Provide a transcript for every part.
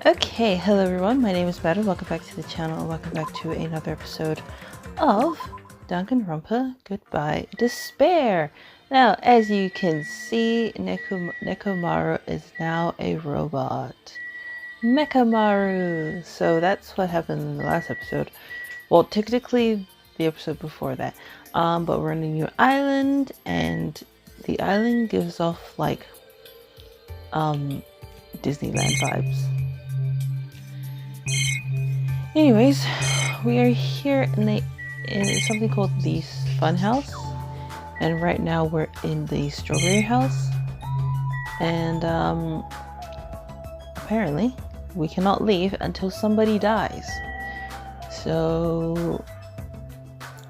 Okay, hello everyone, my name is Matt, welcome back to the channel, and welcome back to another episode of Danganronpa Goodbye Despair. Now, as you can see, Nekomaru is now a robot. Mechamaru! So that's what happened in the last episode. Well, technically, the episode before that. But we're on a new island, and the island gives off, like, Disneyland vibes. Anyways, we are here in something called the Fun House, and right now we're in the Strawberry House, and apparently we cannot leave until somebody dies. So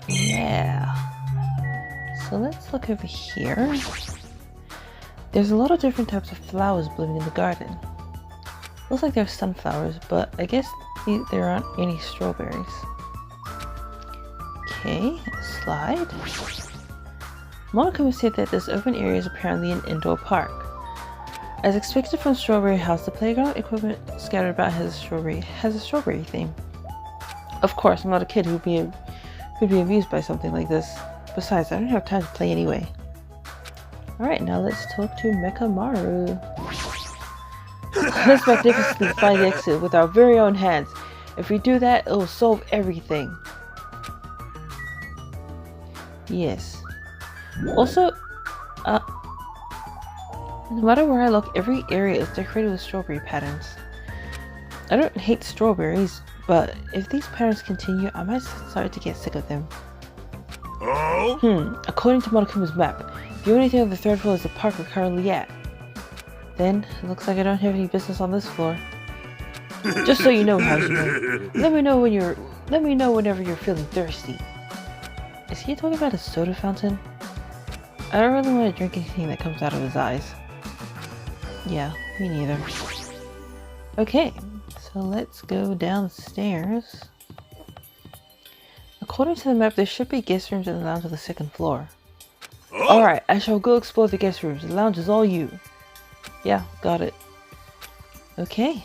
yeah, so let's look over here. There's a lot of different types of flowers blooming in the garden. Looks like there's sunflowers, but I guess there aren't any strawberries. Okay, slide. Monokuma said that this open area is apparently an indoor park. As expected from Strawberry House, the playground equipment scattered about has a strawberry theme. Of course, I'm not a kid who'd be amused by something like this. Besides, I don't have time to play anyway. Alright, now let's talk to Mechamaru. Let's magnificently find the exit with our very own hands. If we do that, it will solve everything. Yes. Also, no matter where I look, every area is decorated with strawberry patterns. I don't hate strawberries, but if these patterns continue, I might start to get sick of them. Oh? According to Monokuma's map, the only thing on the third floor is the park we're currently at. Then, it looks like I don't have any business on this floor. Just so you know, Hajime, let me know whenever you're feeling thirsty. Is he talking about a soda fountain? I don't really want to drink anything that comes out of his eyes. Yeah, me neither. Okay, so let's go downstairs. According to the map, there should be guest rooms in the lounge on the second floor. Alright, I shall go explore the guest rooms. The lounge is all you. Yeah, got it. Okay.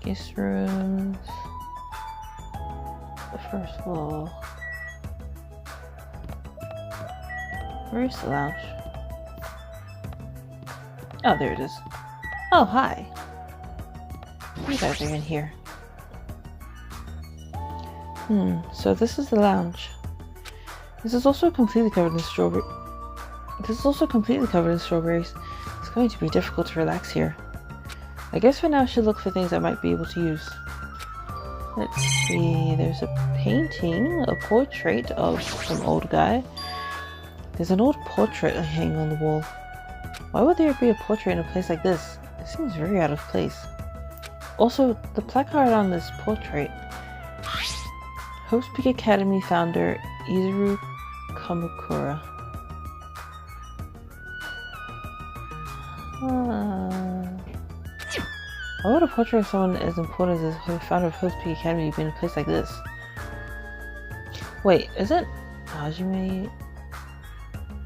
Guest rooms. The first floor. Where's the lounge? Oh, there it is. Oh, hi. You guys are in here. So this is the lounge. This is also completely covered in strawberries. It's going to be difficult to relax here. I guess for now I should look for things I might be able to use. Let's see, there's a painting, a portrait of some old guy. There's an old portrait hanging on the wall. Why would there be a portrait in a place like this? It seems very out of place. Also, the placard on this portrait. Hope's Peak Academy founder Izuru Kamukura. Why would a portrait of someone as important as the founder of Hope's Peak Academy be in a place like this? Wait, isn't Hajime...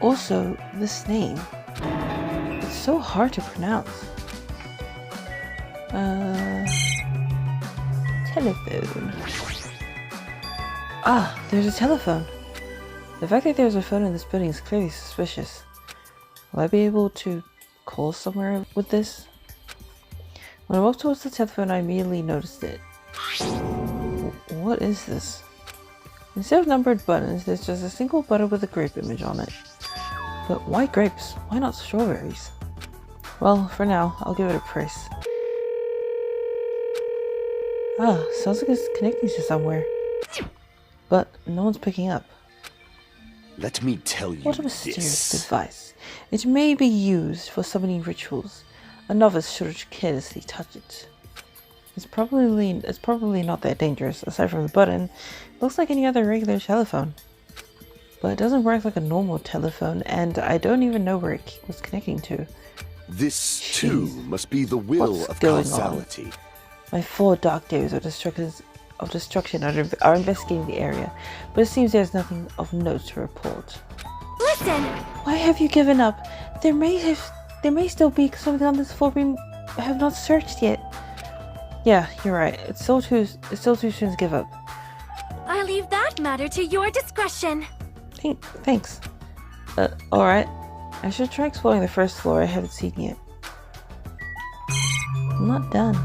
Also, this name. It's so hard to pronounce. Telephone. Ah, there's a telephone. The fact that there's a phone in this building is clearly suspicious. Will I be able to call somewhere with this? When I walked towards the telephone, I immediately noticed it. What is this? Instead of numbered buttons, there's just a single button with a grape image on it. But why grapes? Why not strawberries? Well, for now, I'll give it a press. Ah, sounds like it's connecting to somewhere. But no one's picking up. Let me tell you What a mysterious device. It may be used for summoning rituals. A novice should carelessly touch it. It's probably not that dangerous. Aside from the button, it looks like any other regular telephone. But it doesn't work like a normal telephone, and I don't even know where it was connecting to. This, too, must be the will of causality. My 4 dark days of destruction are investigating the area, but it seems there's nothing of note to report. Listen! Why have you given up? There may There may still be something on this floor we have not searched yet. Yeah, you're right. It's still too soon to give up. I leave that matter to your discretion. Thanks. Alright. I should try exploring the first floor I haven't seen yet. I'm not done.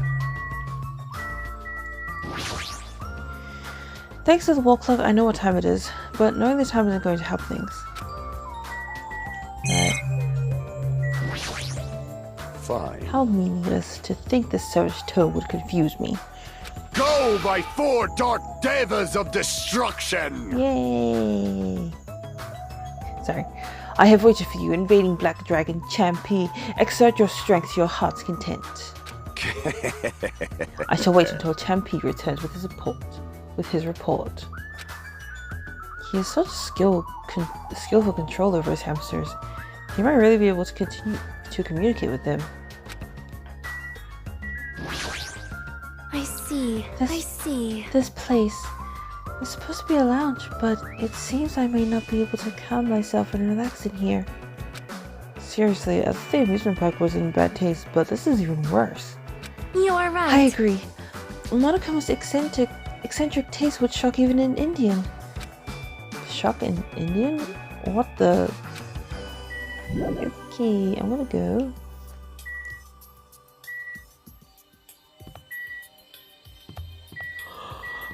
Thanks to the wall clock, I know what time it is, but knowing the time isn't going to help things. Fine. How meaningless to think this savage tone would confuse me. Go by 4 dark devas of destruction! Yay! Sorry. I have waited for you, invading Black Dragon Champi. Exert your strength to your heart's content. I shall wait until Champi returns with his report. He has such skillful control over his hamsters. He might really be able to continue to communicate with them. I see. This place is supposed to be a lounge, but it seems I may not be able to calm myself and relax in here. Seriously, I thought the amusement park was in bad taste, but this is even worse. You're right. I agree. Monokuma's eccentric taste would shock even an Indian. Shock an Indian? What the? Okay, I'm gonna go.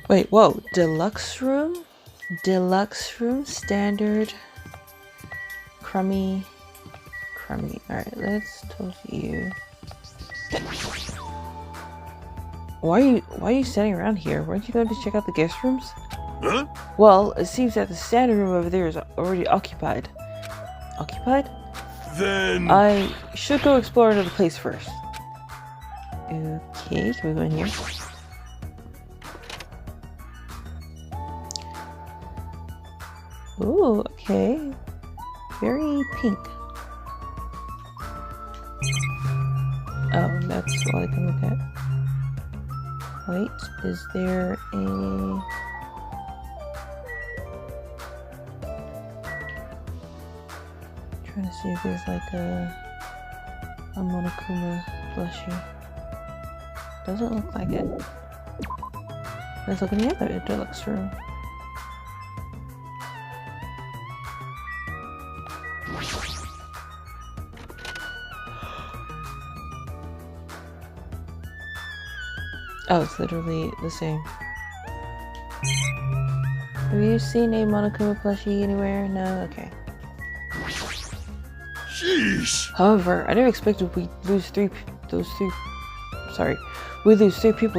Wait, whoa. Deluxe room? Deluxe room, standard. Crummy. Alright, let's talk to you. Why are you standing around here? Weren't you going to check out the guest rooms? Huh? Well, it seems that the standard room over there is already occupied. Occupied? Then... I should go explore another place first. Okay, can we go in here? Ooh, okay. Very pink. Oh, that's all I can look at. Wait, is there a... Trying to see if there's like a Monokuma plushie. Doesn't look like it. Let's look in the other deluxe room. Oh, it's literally the same. Have you seen a Monokuma plushie anywhere? No? Okay. Sheesh! However, I never expected we'd lose three people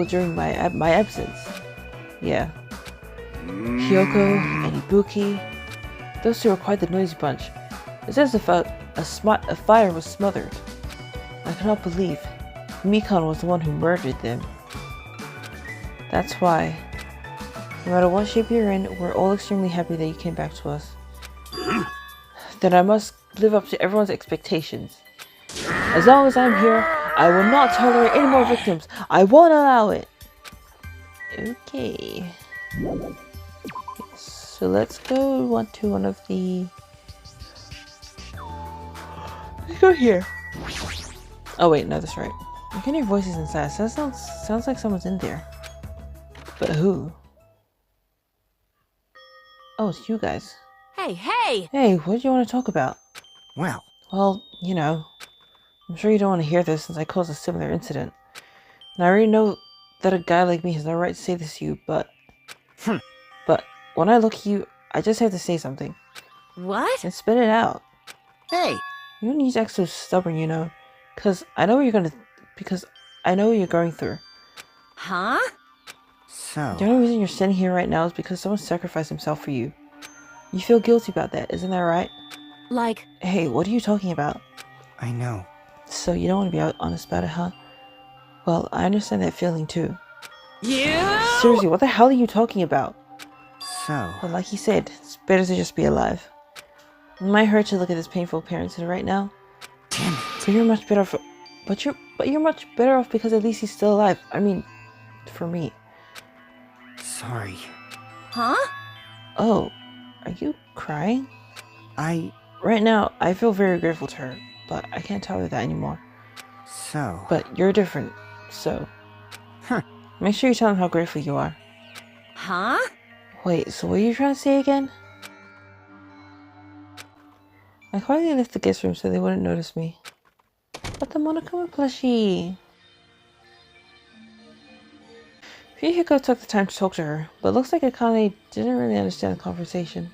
during my absence. Yeah. Hyoko and Ibuki. Those two are quite the noisy bunch. It's as if a fire was smothered. I cannot believe Mikon was the one who murdered them. That's why, no matter what shape you're in, we're all extremely happy that you came back to us. Then I must live up to everyone's expectations. As long as I'm here, I will not tolerate any more victims. I won't allow it. Okay. So let's go to one of the... Let's go here. Oh wait, no, that's right. I can hear voices inside. So that sounds like someone's in there. But who? Oh, it's you guys. Hey! Hey, what do you want to talk about? Well, you know, I'm sure you don't want to hear this since I caused a similar incident. And I already know that a guy like me has no right to say this to you, but... But when I look at you, I just have to say something. What? And spit it out. hey, You don't need to act so stubborn, you know. Because I know what you're going through. Huh? so... The only reason you're sitting here right now is because someone sacrificed himself for you. You feel guilty about that, isn't that right? Like... Hey, what are you talking about? I know. So you don't want to be honest about it, huh? Well, I understand that feeling too. You? Seriously, what the hell are you talking about? So... But like he said, it's better to just be alive. It might hurt to look at this painful appearance right now. Damn it. But you're much better off. But you're much better off because at least he's still alive. I mean, for me. Sorry. Huh? Oh, are you crying? I... Right now, I feel very grateful to but I can't tolerate that anymore. So... But you're different, so... Huh. Make sure you tell him how grateful you are. Huh? Wait, so what are you trying to say again? I quietly left the guest room so they wouldn't notice me. But the Monokuma plushie! Fuyuhiko took the time to talk to her, but looks like Akane didn't really understand the conversation.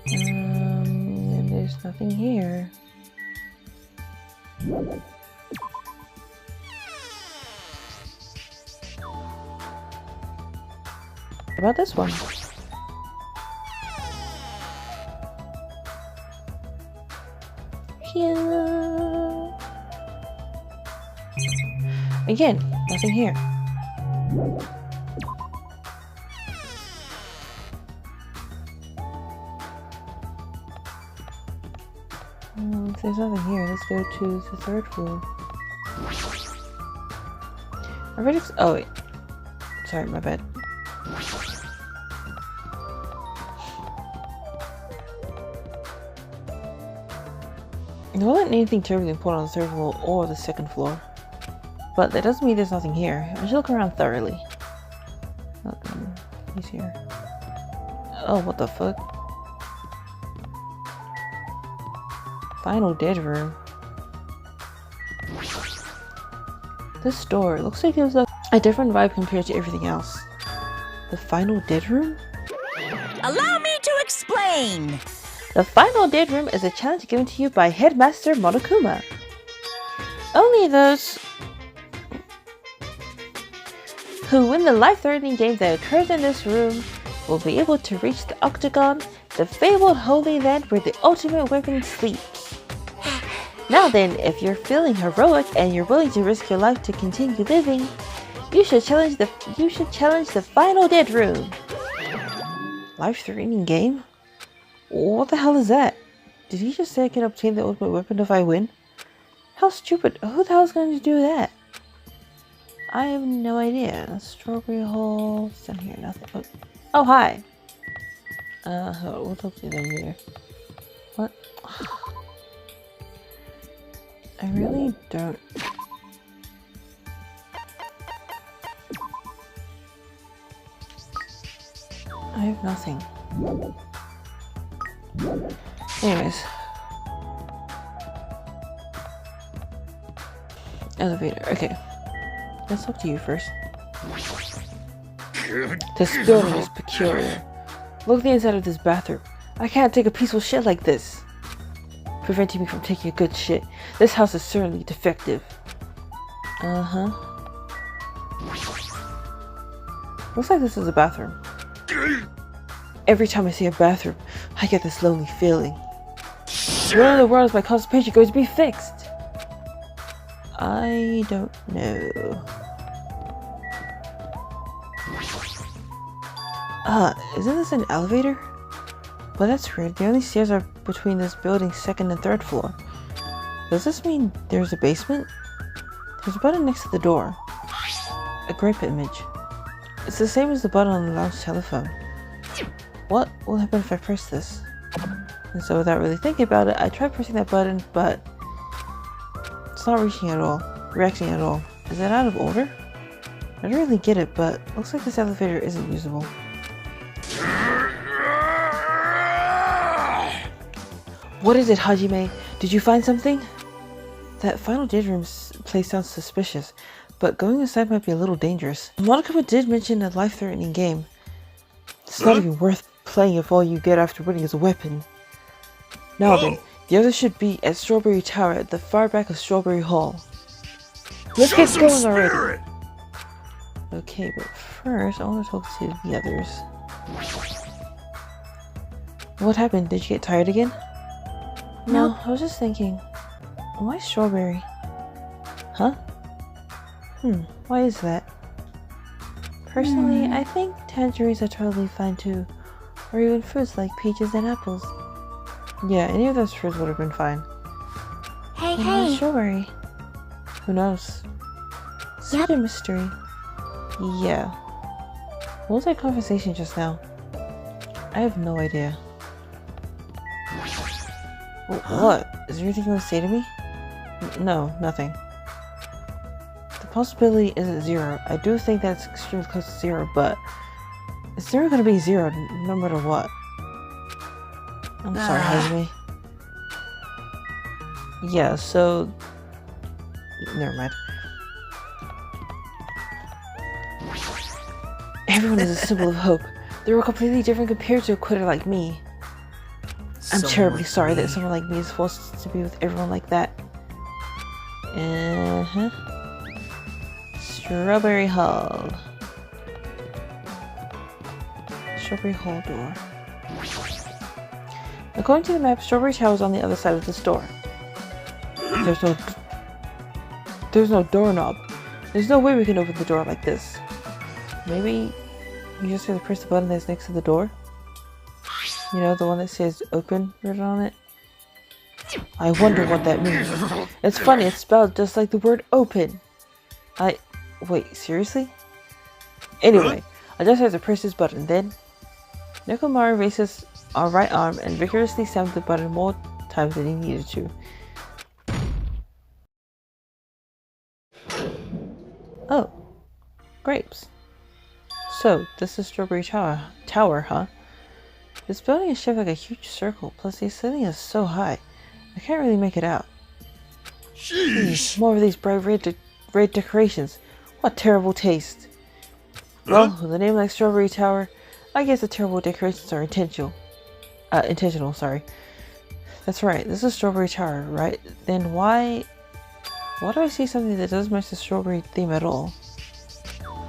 And there's nothing here. What about this one? Here. Again, nothing here. If there's nothing here, let's go to the third floor. Oh wait. Sorry, my bad. There wasn't anything terribly important on the third floor or the second floor. But that doesn't mean there's nothing here. I should look around thoroughly. Nothing. He's here. Oh, what the fuck? Final dead room. This door looks like it was a different vibe compared to everything else. The final dead room? Allow me to explain! The final dead room is a challenge given to you by Headmaster Monokuma. Only those who win the life-threatening game that occurs in this room will be able to reach the Octagon, the fabled holy land where the ultimate weapon sleeps. Now then, if you're feeling heroic and you're willing to risk your life to continue living, you should challenge the final dead room. Life-threatening game? What the hell is that? Did he just say I can obtain the ultimate weapon if I win? How stupid. Who the hell is going to do that? I have no idea. Strawberry hole. It's down here. Nothing. Oh, hi. We'll talk to them later. What? I really don't. I have nothing. Anyways. Elevator. Okay. Let's talk to you first. This building is peculiar. Look at the inside of this bathroom. I can't take a peaceful shit like this. Preventing me from taking a good shit. This house is certainly defective. Uh-huh. Looks like this is a bathroom. Every time I see a bathroom, I get this lonely feeling. Where in the world is my constipation going to be fixed? I don't know. Isn't this an elevator? Well, that's weird. The only stairs are between this building's second and third floor. Does this mean there's a basement? There's a button next to the door. A grape image. It's the same as the button on the lounge telephone. What will happen if I press this? And so without really thinking about it, I tried pressing that button, but it's not reaching at all. Reacting at all. Is that out of order? I don't really get it, but looks like this elevator isn't usable. What is it, Hajime? Did you find something? That final dead room place sounds suspicious, but going inside might be a little dangerous. Monokuma did mention a life-threatening game. It's not even worth playing if all you get after winning is a weapon. Now then, the others should be at Strawberry Tower at the far back of Strawberry Hall. Let's get going already! Okay, but first I want to talk to the others. What happened? Did you get tired again? No, I was just thinking, why strawberry? Huh? Why is that? Personally, I think tangerines are totally fine too. Or even fruits like peaches and apples. Yeah, any of those fruits would have been fine. Hey, Why strawberry? Who knows? Such a mystery. Yeah. What was that conversation just now? I have no idea. What? Is there anything you want to say to me? No, nothing. The possibility isn't zero. I do think that's extremely close to zero, but it's never going to be zero no matter what. I'm sorry, Hajime. Yeah, so... Never mind. Everyone is a symbol of hope. They're all completely different compared to a quitter like me. I'm terribly sorry that someone like me is forced to be with everyone like that. Strawberry Hall. Strawberry Hall door. According to the map, Strawberry Tower is on the other side of this door. There's no doorknob. There's no way we can open the door like this. Maybe you just have to press the button that's next to the door? You know, the one that says open written on it? I wonder what that means. It's funny, it's spelled just like the word open. Wait, seriously? Anyway, I just have to press this button, then Nekomaru raises our right arm and vigorously slammed the button more times than he needed to. Oh, grapes. So, this is Strawberry Tower, huh? This building is shaped like a huge circle, plus the ceiling is so high, I can't really make it out. Jeez, more of these bright red decorations. What terrible taste. Well, with a name like Strawberry Tower, I guess the terrible decorations are intentional, sorry. That's right, this is Strawberry Tower, right? Then why do I see something that doesn't match the strawberry theme at all?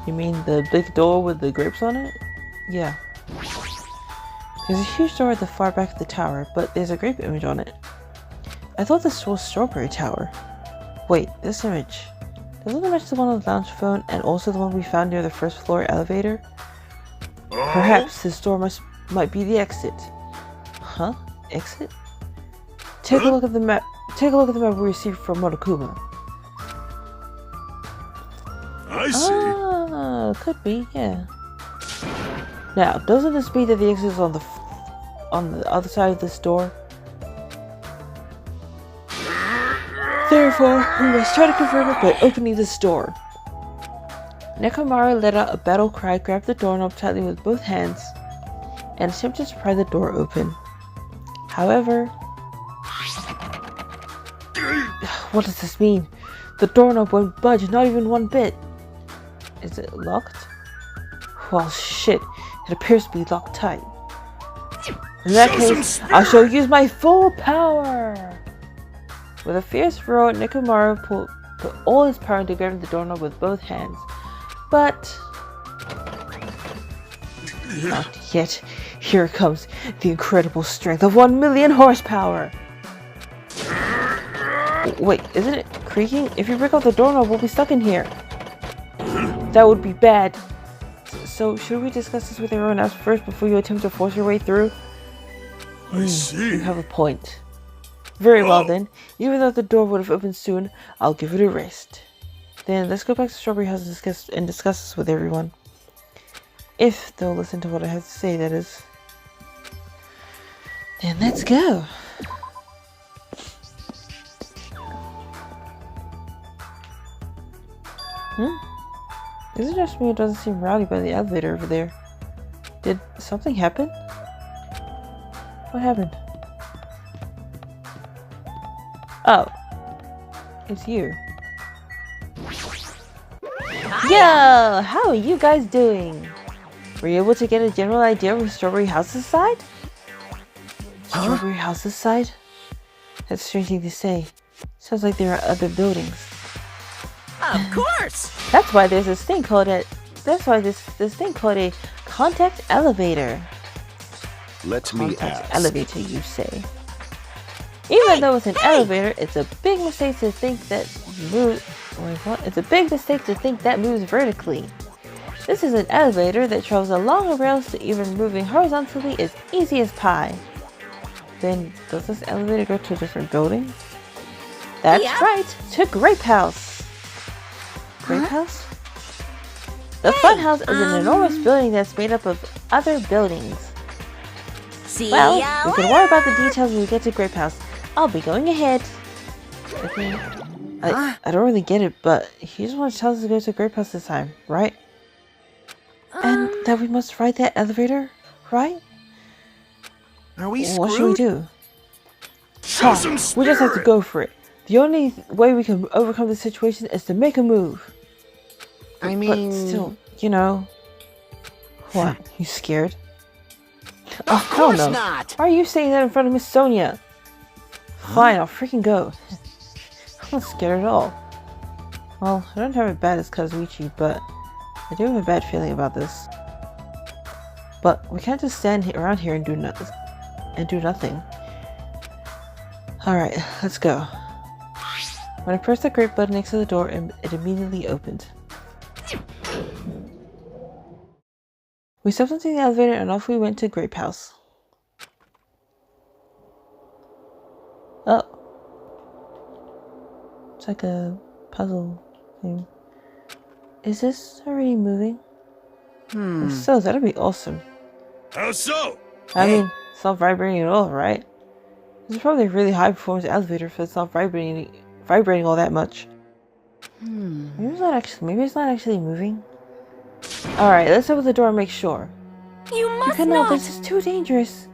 You mean the big door with the grapes on it? Yeah. There's a huge door at the far back of the tower, but there's a grape image on it. I thought this was Strawberry Tower. Wait, this image. Doesn't it match the one on the lounge phone and also the one we found near the first floor elevator? Perhaps this door might be the exit. Huh? Exit? Take a look at the map. Take a look at the map we received from Monokuma. I see. Ah, could be, yeah. Now, doesn't this mean that the exit is on the other side of this door? Therefore, we must try to confirm it by opening this door. Nekomaru let out a battle cry, grabbed the doorknob tightly with both hands, and attempted to pry the door open. However... What does this mean? The doorknob won't budge, not even one bit. Is it locked? Well, shit. It appears to be locked tight. In that case, I shall use my full power! With a fierce roar, Nekomaru put all his power into grabbing the doorknob with both hands. But... not yet. Here it comes. The incredible strength of 1,000,000 horsepower! Wait, isn't it creaking? If you break off the doorknob, we'll be stuck in here. That would be bad. So, should we discuss this with everyone else first before you attempt to force your way through? I see. You have a point. Very well then. Even though the door would have opened soon, I'll give it a rest. Then let's go back to Strawberry House and discuss this with everyone. If they'll listen to what I have to say, that is. Then let's go. Is it just me or doesn't seem rowdy by the elevator over there? Did something happen? What happened? Oh. It's you. Yo! How are you guys doing? Were you able to get a general idea of Strawberry House's side? Strawberry House's side? That's a strange thing to say. Sounds like there are other buildings. Of course! That's why there's this thing called a contact elevator. Let me Contact ask. elevator, you say? Even though it's an elevator, it's a big mistake to think that moves. Wait, what? It's a big mistake to think that moves vertically. This is an elevator that travels along a rail, so even moving horizontally is easy as pie. Then, does this elevator go to a different building? That's Yeah. right, to Grape House. Grape House? The Fun House is an enormous building that's made up of other buildings. See Well, ya we can worry about the details when we get to Grape House. I'll be going ahead. Okay. I don't really get it, but he just wants to tell us to go to Grape House this time, right? And that we must ride that elevator, right? Are we What should we screwed? do? Show some We just have to spirit. go for it. The only way we can overcome the situation is to make a move. I mean, But still, you know. What? You scared? of hell course no. not. Why are you saying that in front of Miss Sonia? Fine, I'll freaking go. I'm not scared at all. Well, I don't have it bad as Kazuichi, but I do have a bad feeling about this. But we can't just stand around here and do nothing. Alright, let's go. When I pressed the grape button next to the door, it immediately opened. We stepped into the elevator and off we went to Grape House. Oh. It's like a puzzle thing. Is this already moving? If so, that'd be awesome. How so? I mean, it's not vibrating at all, right? This is probably a really high performance elevator if it's not vibrating all that much. Maybe it's not actually moving. Alright, let's open the door and make sure. You must No, not. this is too dangerous.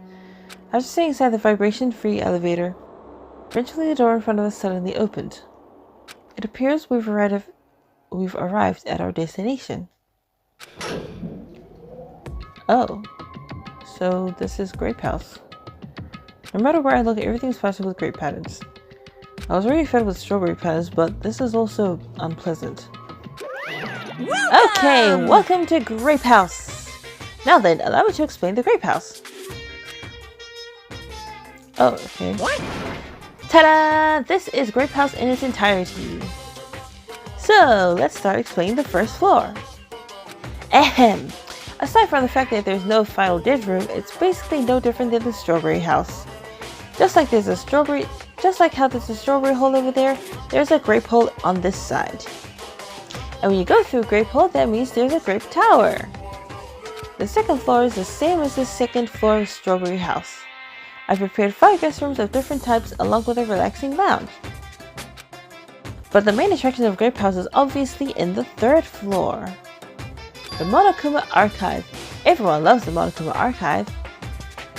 I was just staying inside the vibration-free elevator. Eventually, the door in front of us suddenly opened. It appears we've arrived at our destination. Oh, so this is Grape House. No matter where I look, everything's plastered with grape patterns. I was already fed with strawberry patterns, but this is also unpleasant. Okay, welcome to Grape House. Now then, allow me to explain the Grape House. Oh, okay. What? Ta-da! This is Grape House in its entirety. So, let's start explaining the first floor. Ahem. Aside from the fact that there's no final dead room, it's basically no different than the strawberry house. Just like how there's a strawberry hole over there, there's a grape hole on this side. And when you go through a grape hole, that means there's a grape tower. The second floor is the same as the second floor of Strawberry House. I've prepared 5 guest rooms of different types along with a relaxing lounge. But the main attraction of Grape House is obviously in the 3rd floor. The Monokuma Archive. Everyone loves the Monokuma Archive.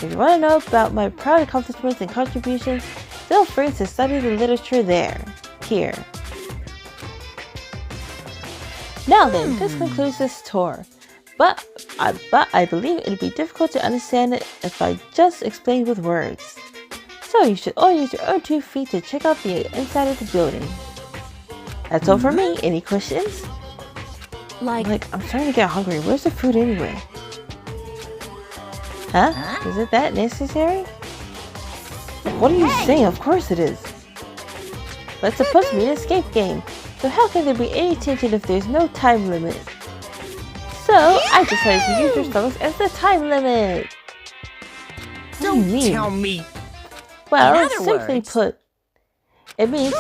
If you want to know about my proud accomplishments and contributions, feel free to study the literature here. Now then, this concludes this tour. But I believe it would be difficult to understand it if I just explained with words. So you should all use your own 2 feet to check out the inside of the building. That's all for me. Any questions? Like, I'm starting to get hungry. Where's the food anyway? Huh? Is it that necessary? What are you saying? Of course it is. But it's supposed to be an escape game. So how can there be any tension if there's no time limit? So I decided to use your stomachs as the time limit. What do you Don't mean? tell me. Well, In other simply words- put, it means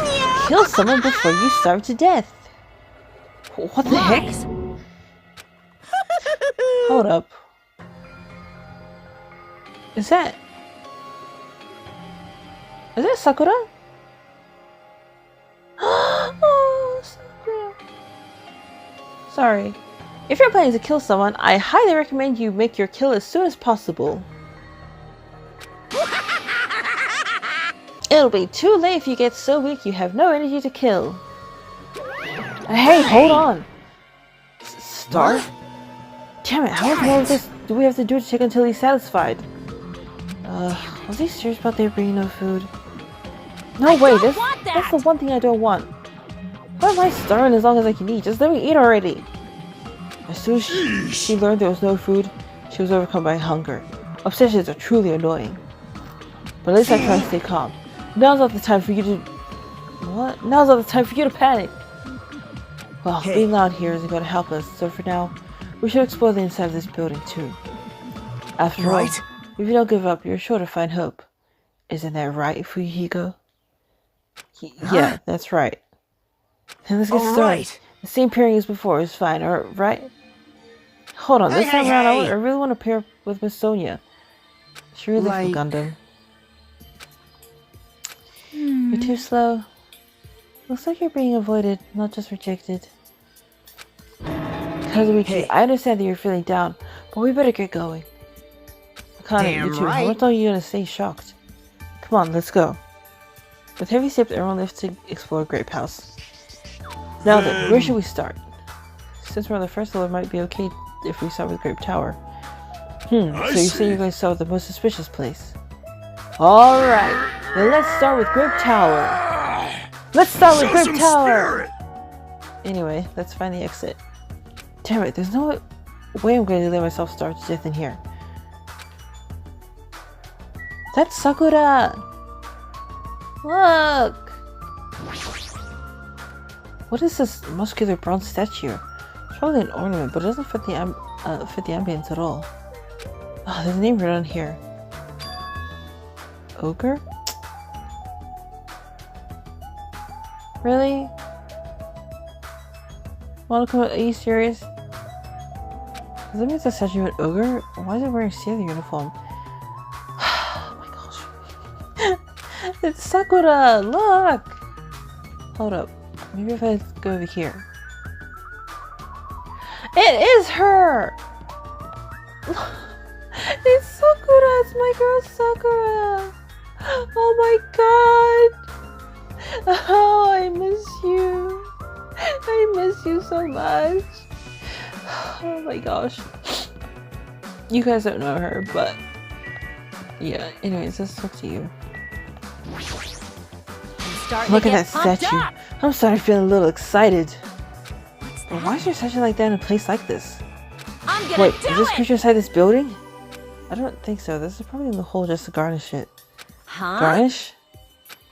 kill someone before you starve to death. What the heck? Hold up. Is that Sakura? Oh, Sakura. Sorry. If you're planning to kill someone, I highly recommend you make your kill as soon as possible. It'll be too late if you get so weak you have no energy to kill. Hey, hold on. Starve? Damn it, how much more of this do we have to do to check until he's satisfied? Was he serious about there being no food? No way, that's the one thing I don't want. Why am I starving as long as I can eat? Just let me eat already. As soon as she learned there was no food, she was overcome by hunger. Obsessions are truly annoying. But at least I try to stay calm. Now's not the time for you to... What? Now's not the time for you to panic! Well, being loud here isn't going to help us, so for now, we should explore the inside of this building too. After all, if you don't give up, you're sure to find hope. Isn't that right, Fuyuhiko? Yeah, that's right. Then let's get started. The same pairing as before is fine, right? Hold on, this time around I really want to pair with Miss Sonia. She really like... Gundam. You're too slow. Looks like you're being avoided, not just rejected. Kazuichi, I understand that you're feeling down, but we better get going. Akane, you too. How much are you gonna stay shocked? Come on, let's go. With heavy steps, everyone left to explore Grape House. Now then, where should we start? Since we're on the first floor, it might be okay if we start with Grape Tower. So you say you're going to start with the most suspicious place. Alright, then let's start with Grape Tower. Let's start with Grape Tower! Anyway, let's find the exit. Damn it, there's no way I'm going to let myself starve to death in here. That's Sakura! Look! What is this muscular bronze statue? It's probably an ornament, but it doesn't fit the ambience at all. Oh, there's a name written on here. Ogre? Really? Monaco, are you serious? Does that mean it's a statue of an ogre? Why is it wearing sailor uniform? Oh my gosh. It's Sakura! Look! Hold up. Maybe if I go over here. It is her! It's Sakura! It's my girl Sakura! Oh my god! Oh, I miss you. I miss you so much. Oh my gosh. You guys don't know her, but yeah, anyways, let's talk to you. Look at that statue. I'm starting feeling a little excited. But why is there a statue like that in a place like this? Wait, is this creature inside this building? I don't think so. This is probably in the hole just to garnish it. Huh? Garnish?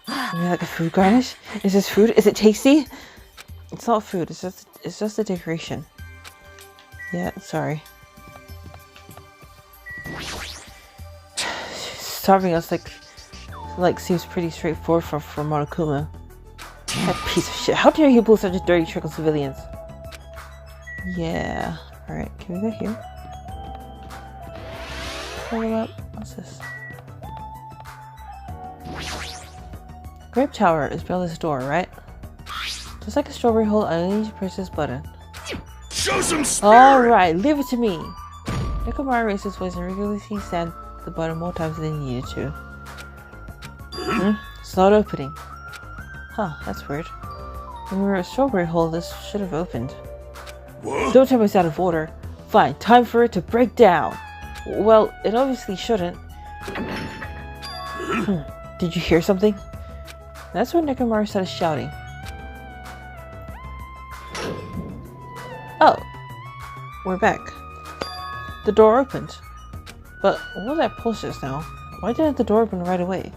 You mean like a food garnish? Is this food? Is it tasty? It's not food. It's just a decoration. Yeah, sorry. Starving us like seems pretty straightforward for Monokuma. That piece of shit. How dare you pull such a dirty trick on civilians? Yeah. Alright, can we go here? Pull them up. What's this? Grape Tower is beyond this door, right? Just like a strawberry hole, I only need to press this button. Show some spirit! Alright, leave it to me! Nekomara raised his voice and regularly stabbed the button more times than he needed to. It's not opening. Huh, that's weird. When we were at a strawberry hole, this should have opened. What? Don't tell me it's out of order. Fine, time for it to break down. Well, it obviously shouldn't. Did you hear something? That's when Nekomara started shouting. Oh, we're back. The door opened. But what was that pulse just now? Why didn't the door open right away?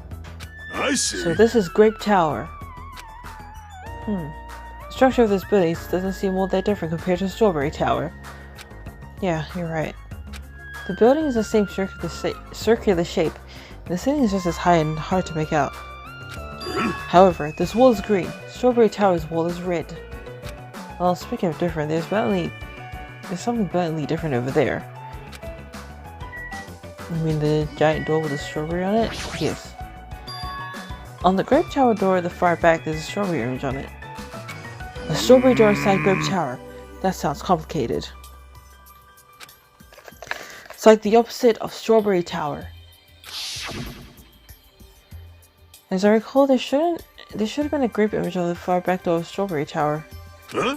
I see. So this is Grape Tower. The structure of this building doesn't seem all that different compared to Strawberry Tower. Yeah, you're right. The building is the same circular shape, and the ceiling is just as high and hard to make out. However, this wall is green. Strawberry Tower's wall is red. Well, speaking of different, there's something blatantly different over there. You mean the giant door with a strawberry on it? Yes. On the Grape Tower door at the far back, there's a strawberry image on it. A strawberry door inside Grape Tower. That sounds complicated. It's like the opposite of Strawberry Tower. As I recall, there should have been a grape image on the far back door of Strawberry Tower. Huh?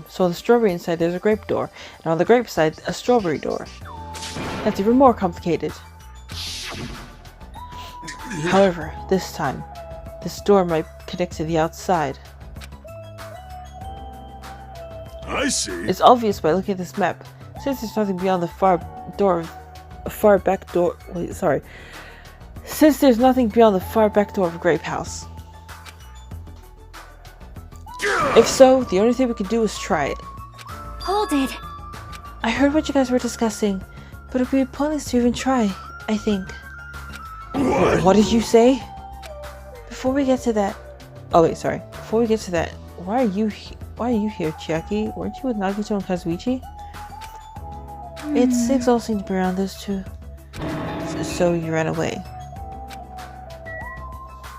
So on the strawberry inside there's a grape door, and on the grape side a strawberry door. That's even more complicated. However, this time, this door might connect to the outside. I see. It's obvious by looking at this map. Since there's nothing beyond the far back door. Wait, sorry. Since there's nothing beyond the far back door of Grape House. If so, the only thing we can do is try it. Hold it. I heard what you guys were discussing, but it'd be pointless to even try, I think. What did you say? Before we get to that... Oh wait, sorry. Before we get to that, why are you why are you here, Chiaki? Weren't you with Nagito and Kazuichi? It's exhausting to be around those two. So you ran away.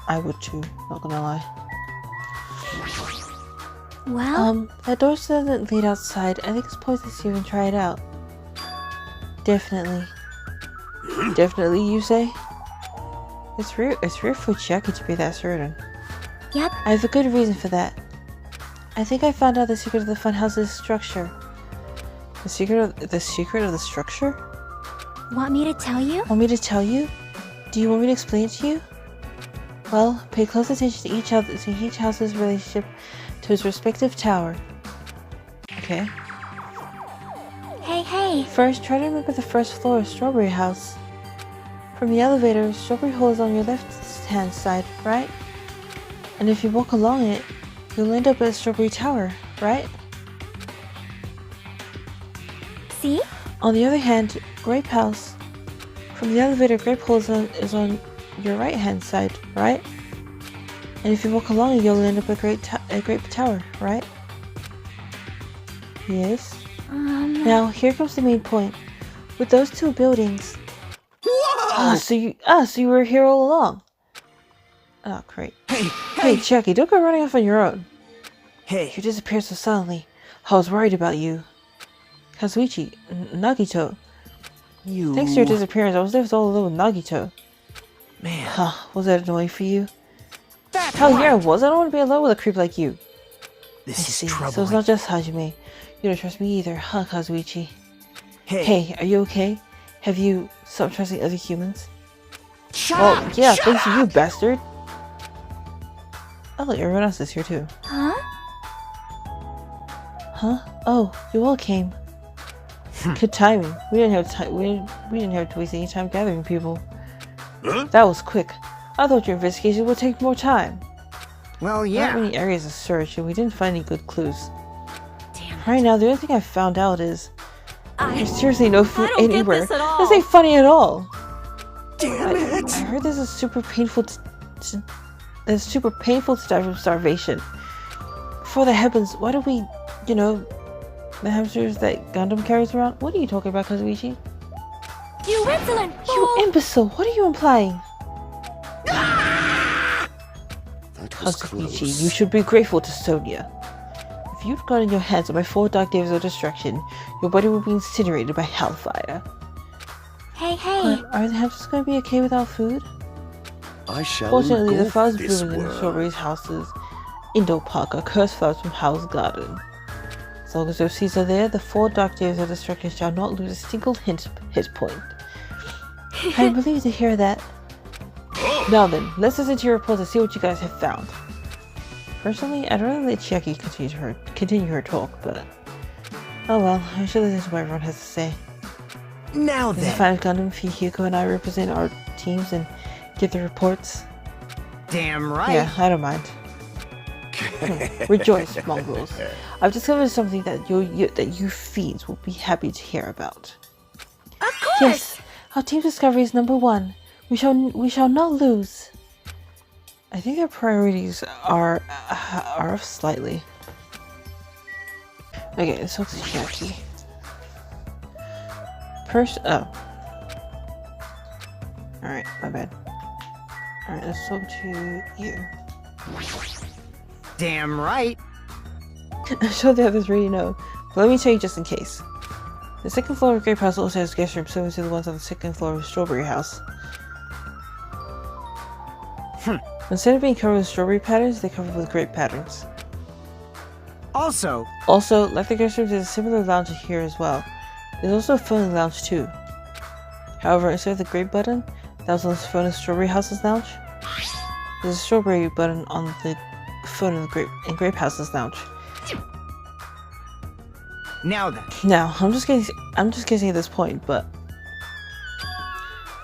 I would too, not gonna lie. Well, That door doesn't lead outside. I think it's pointless to even try it out. Definitely. Definitely, you say? It's rare for Chiaki to be that certain. yep. I have a good reason for that. I think I found out the secret of the funhouse's structure. The secret of the structure? Want me to tell you? Want me to tell you? Do you want me to explain it to you? Well, pay close attention to each house's relationship to its respective tower. Okay. Hey. First, try to remember the first floor of Strawberry House. From the elevator, Strawberry Hall is on your left-hand side, right? And if you walk along it, you'll end up at Strawberry Tower, right? See? On the other hand, Grape House. From the elevator, Grape Hall is on your right-hand side, right? And if you walk along it, you'll end up at Grape Tower, right? Yes. Now, here comes the main point. With those two buildings... Whoa! So you were here all along? Oh, great. Hey, Chiaki, don't go running off on your own. Hey, You disappeared so suddenly. I was worried about you. Kazuichi, Nagito. you... Thanks to your disappearance, I was left all alone with Nagito. Man, Huh, was that annoying for you? that's Hell why- yeah, it was. I don't want to be alone with a creep like you. This I is see. trouble. So it's not just Hajime. You don't trust me either, huh, Kazuichi? Hey, Hey, are you okay? Have you stopped trusting other humans? shut Well, up! yeah, Shut thanks to you, up! bastard. Oh, look, everyone else is here too. Huh? Huh? Oh, you all came. Good timing. We didn't have time. We didn't have to waste any time gathering people. Huh? That was quick. I thought your investigation would take more time. Well, Not yeah. many areas to search, and we didn't find any good clues. Damn it. Right now, the only thing I found out is I there's seriously no food don't get anywhere. this at all. This ain't funny at all. Damn it! I heard this is super painful. It's super painful to die from starvation. For the heavens, why do we, the hamsters that Gundam carries around? What are you talking about, Kazuichi? You insolent You fool! imbecile! What are you implying? That was Kazuichi, close. you should be grateful to Sonia. If you'd gotten your hands on my 4 Dark Days of Destruction, your body would be incinerated by hellfire. Hey. But are the hamsters going to be okay without food? I shall Fortunately, the engulf flowers this blooming in world. Strawberry's houses, Indo Park, are cursed flowers from Howl's Garden. As long as those seeds are there, the 4 Dark Days of Destruction shall not lose a single hit point. I am relieved to hear that. Now then, let's listen to your report to see what you guys have found. Personally, I'd rather let Chiaki continue her talk, but... Oh well, I should listen to what everyone has to say. Now Is it then. fine if Gundam, Hiko, and I represent our teams and give the reports? Damn right. Yeah, I don't mind. Rejoice, mongrels. I've discovered something that you fiends will be happy to hear about. Of course! Yes, our team discovery is number 1. We shall not lose. I think their priorities are off slightly. Okay, let's talk to Chiaki. Alright, my bad. Alright, let's talk to you. Damn right. I'm sure the others already know, but let me tell you just in case. The second floor of Grape House also has guest rooms similar to the ones on the second floor of Strawberry House. Instead of being covered with strawberry patterns, they're covered with grape patterns. Also, Also, like the guest rooms, there's a similar lounge here as well. There's also a phone lounge too. However, instead of the grape button that was on the phone of Strawberry House's lounge, there's a strawberry button on the phone of the Grape House's lounge. now then. Now, I'm just guessing at this point, but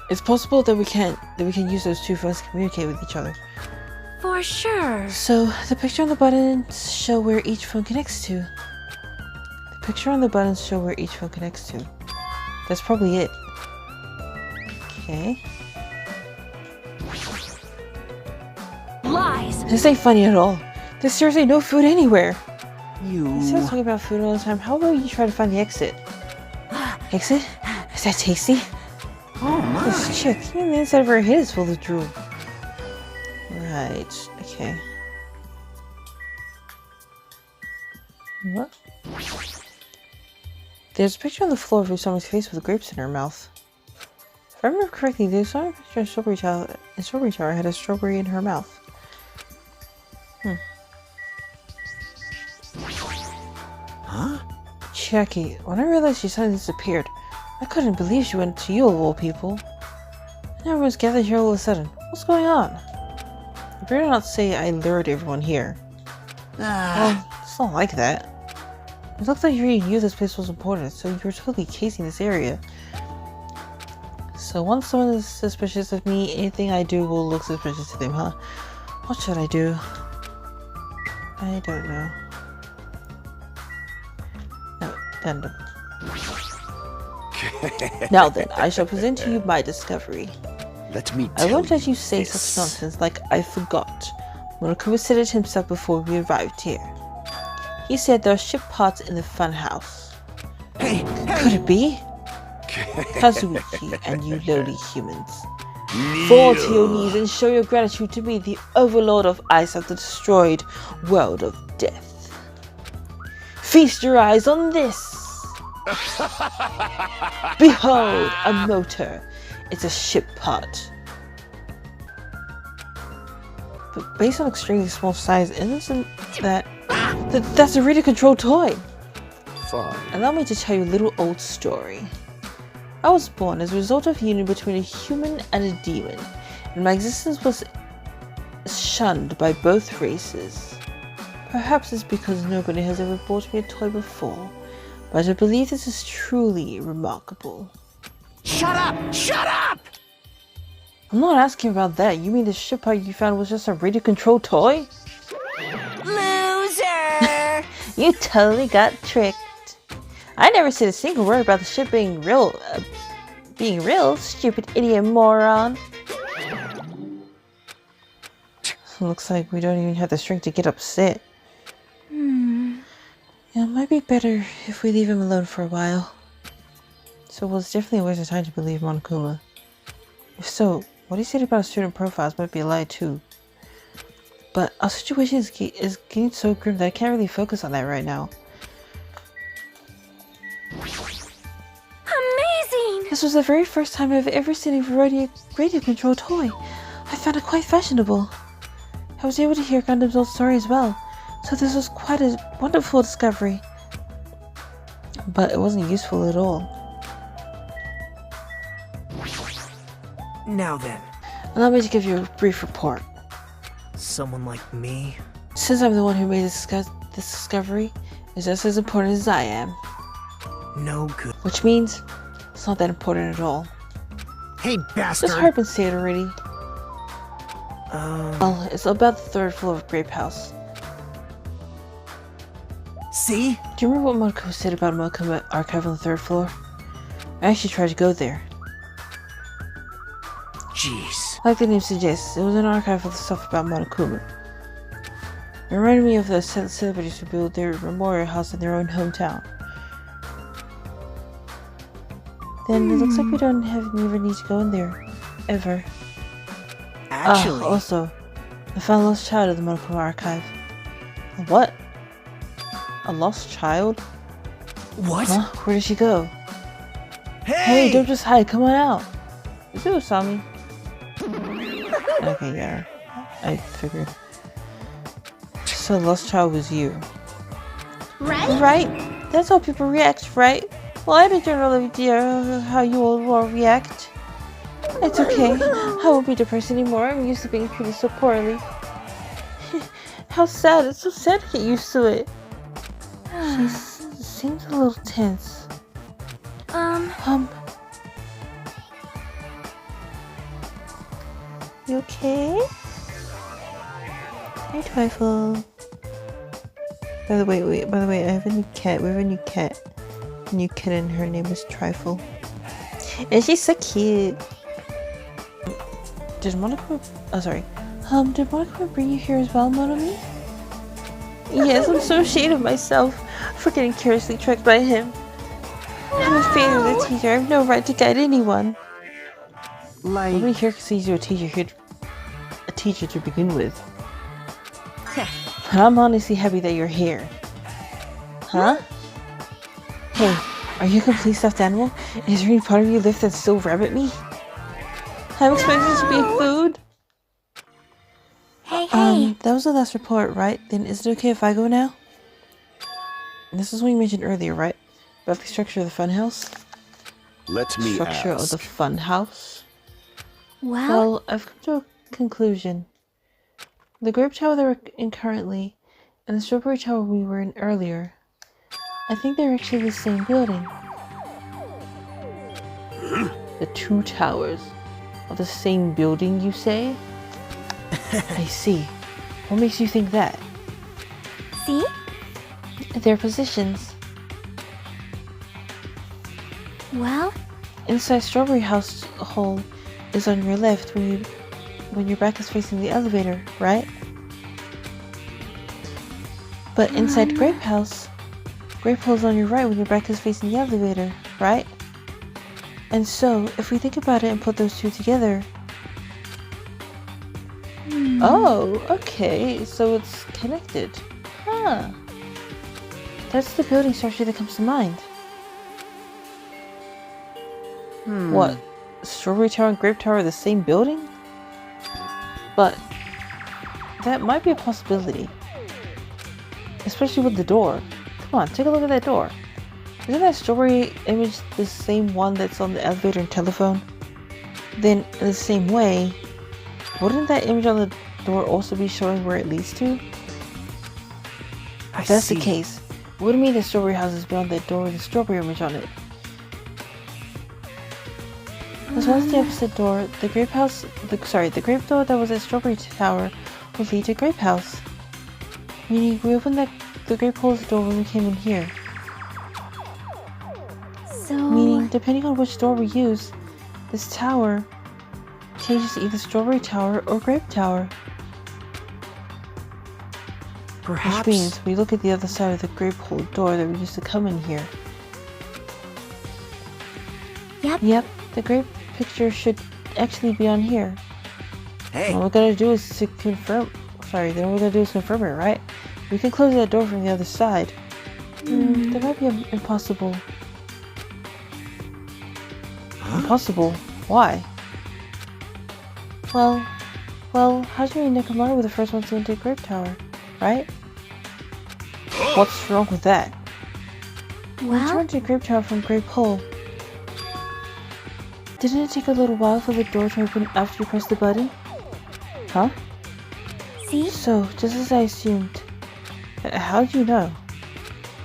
it's possible that we can use those 2 phones to communicate with each other. For sure. So, the picture on the buttons show where each phone connects to. The picture on the buttons show where each phone connects to. That's probably it. Okay. Lies! This ain't funny at all. There's seriously no food anywhere. Instead of talking about food all the time, how about you try to find the exit? Exit? Is that tasty? Oh my. This chick, even the inside of her head is full of drool. Right, okay. What? There's a picture on the floor of someone's face with grapes in her mouth. If I remember correctly, there's a picture of Strawberry Child, and Strawberry Tower had a strawberry in her mouth. Huh? Jackie, when I realized she suddenly disappeared, I couldn't believe she went to you of all people. And everyone's gathered here all of a sudden. What's going on? You better not say I lured everyone here. Well, it's not like that. It looked like you already knew this place was important, so you were totally casing this area. So once someone is suspicious of me, anything I do will look suspicious to them, huh? What should I do? I don't know. No, Gundam. Now then, I shall present to you my discovery. Let me I tell won't let you this. say such nonsense like I forgot. Monokuma said it himself before we arrived here. He said there are ship parts in the fun house. Hey, Could it be? Kazuiki and you lowly humans. Fall to your knees and show your gratitude to me, the overlord of ice of the destroyed world of death. Feast your eyes on this! Behold, a motor. It's a ship part. But based on extremely small size, isn't that's a radio-controlled toy? Fine. Allow me to tell you a little old story. I was born as a result of union between a human and a demon, and my existence was shunned by both races. Perhaps it's because nobody has ever bought me a toy before, but I believe this is truly remarkable. shut up! Shut up! I'm not asking about that. You mean the ship part you found was just a radio-controlled toy? Loser! You totally got tricked. I never said a single word about the ship being real, stupid idiot moron. Looks like we don't even have the strength to get upset. Yeah, it might be better if we leave him alone for a while. So, well, it's definitely a waste of time to believe Monokuma. If so, what he said about student profiles might be a lie too. But our situation is getting so grim that I can't really focus on that right now. Amazing! This was the very first time I've ever seen a radio-controlled toy. I found it quite fashionable. I was able to hear Gundam's old story as well, so this was quite a wonderful discovery. But it wasn't useful at all. Now then, Allow me to give you a brief report. someone like me? Since I'm the one who made this discovery, it's just as important as I am. No good. Which means, it's not that important at all. Hey, This bastard! part been said already. Well, it's about the third floor of Grape House. See? Do you remember what Monokuma said about Monokuma Archive on the third floor? I actually tried to go there. Jeez. Like the name suggests, it was an archive of the stuff about Monokuma. It reminded me of the celebrities who build their memorial house in their own hometown. Then it looks like we don't even need to go in there. Ever. Actually, Also, I found a lost child in the Monokuma archive. A what? A lost child? what? Huh? Where did she go? Hey! Hey, don't just hide, come on out! Is it Usami? Okay, yeah. I figured. So lost child was you. Right? Right? That's how people react, right? Well, I don't know the idea how you all will react. It's okay. I won't be depressed anymore. I'm used to being treated so poorly. How sad. It's so sad to get used to it. She seems a little tense. You okay? Hi, Trifle. By the way, I have a new cat. We have a new cat. A new kitten. Her name is Trifle. And she's so cute. Did Monokuma... Oh, sorry. Did Monokuma bring you here as well, Monomi? Yes, I'm so ashamed of myself for getting carelessly tricked by him. I'm a failure as a teacher. I have no right to guide anyone. Nobody Like, here considers you a teacher to begin with. And I'm honestly happy that you're here. Huh? Hey, are you a complete stuffed animal? Is there any part of you left that still rabbit me? I'm expecting to be food. Hey. That was the last report, right? Then is it okay if I go now? This is what you mentioned earlier, right? About the structure of the funhouse? Let me Structure of ask. the funhouse? Well, Well, I've come to a conclusion. The grape tower that we're in currently, and the strawberry tower we were in earlier, I think they're actually the same building. The two towers are the same building, you say? I see. What makes you think that? see? Their positions. Well, Inside Strawberry House hole is on your left when your back is facing the elevator, right? But inside Grape House, Grape Hole is on your right when your back is facing the elevator, right? And so, if we think about it and put those two together... Oh, okay, so it's connected. Huh. That's the building structure that comes to mind. What? Strawberry Tower and Grape Tower are the same building? But that might be a possibility. Especially with the door. Come on, take a look at that door. Isn't that strawberry image the same one that's on the elevator and telephone? Then, in the same way, wouldn't that image on the door also be showing where it leads to? If that's the case, it would mean the strawberry house is beyond that door with the strawberry image on it. As well as the opposite door, the grape house, the grape door that was at Strawberry Tower would lead to Grape House. Meaning we opened the grape hole's door when we came in here. so... Meaning, depending on which door we use, this tower changes to either Strawberry Tower or Grape Tower. Perhaps. Which means we look at the other side of the grape hole door that we used to come in here. Yep, the grape picture should actually be on here. Hey. All we're gonna do is to confirm. Sorry, then all we're gonna do is confirm it, right? We can close that door from the other side. That might be impossible. Huh? Impossible? Why? Well, Hajime and Nekomaru were the first ones into Grape Tower, right? What's wrong with that? We Well, turned to Grape Tower from Grape Hole. Didn't it take a little while for the door to open after you pressed the button? Huh? see? So, just as I assumed. How'd you know?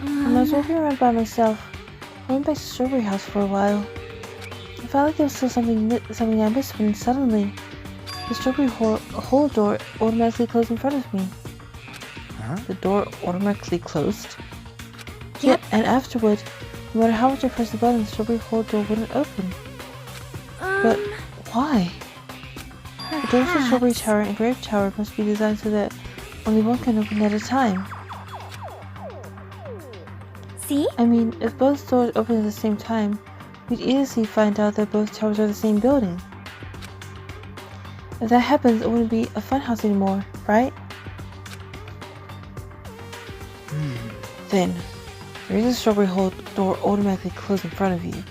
When I was walking around by myself, I went back to Strawberry House for a while. I felt like there was still something I missed when suddenly, the Strawberry hole door automatically closed in front of me. Huh? The door automatically closed? Yep. Yeah, and afterward, no matter how much I pressed the button, the Strawberry hole door wouldn't open. But why? The doors to Strawberry Tower and Grape Tower must be designed so that only one can open at a time. See? I mean, if both doors open at the same time, we'd easily find out that both towers are the same building. If that happens, it wouldn't be a funhouse anymore, right? Then, the reason the Strawberry hole door automatically closed in front of you.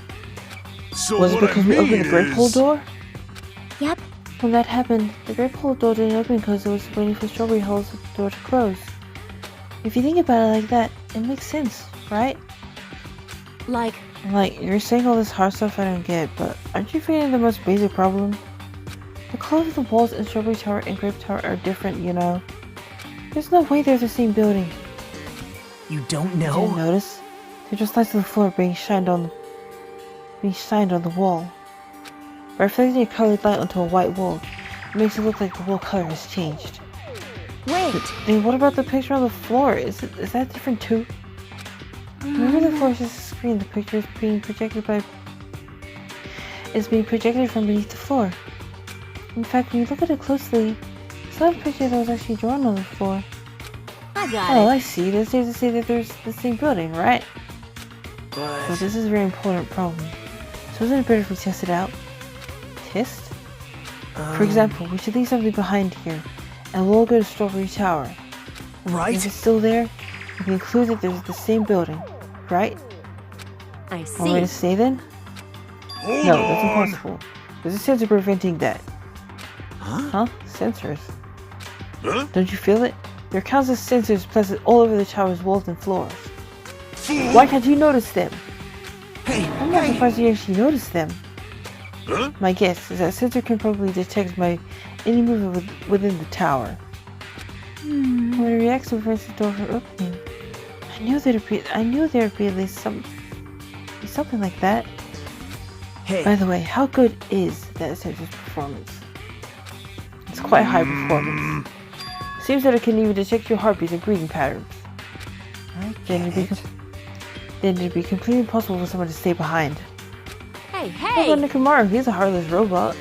So Was it what because I we mean opened the grape hole is- door? Yep. When that happened, the grape hole door didn't open because it was waiting for Strawberry hole's door to close. If you think about it like that, it makes sense, right? Like, Like, you're saying all this hard stuff I don't get, but aren't you figuring the most basic problem? The colors of the walls in Strawberry Tower and Grape Tower are different, you know. There's no way they're the same building. You don't Did you know? notice? They're just lights on the floor being shined on the wall. By reflecting a colored light onto a white wall, it makes it look like the wall color has changed. wait. Then what about the picture on the floor? Is that different too? Remember the floor is just a screen. The picture is being projected from beneath the floor. In fact, when you look at it closely, it's not a picture that was actually drawn on the floor. I got Oh, it. I see. This seems to say that there's the same building, right? So But this is a very important problem. So isn't it better if we test it out? Test? For example, we should leave something behind here, and we'll go to Strawberry Tower. right? If it's still there, we can conclude that there's the same building, right? I Want me to see. stay then? Hold No, that's on. impossible. There's a sensor preventing that. Huh? Huh? Sensors? Huh? Don't you feel it? There are countless sensors placed all over the tower's walls and floors. Fool. Why can't you notice them? Hey, I'm not hey! surprised you actually noticed them. Huh? My guess is that sensor can probably detect any movement within the tower. When it reacts to prevent the door from opening. I knew there'd be at least something like that. Hey, By the way, how good is that sensor's performance? It's quite high performance. Seems that it can even detect your heartbeats and breathing patterns. I Then get it. it'd be completely impossible for someone to stay behind. Hey, How about hey! Nikamaru? He's a heartless robot.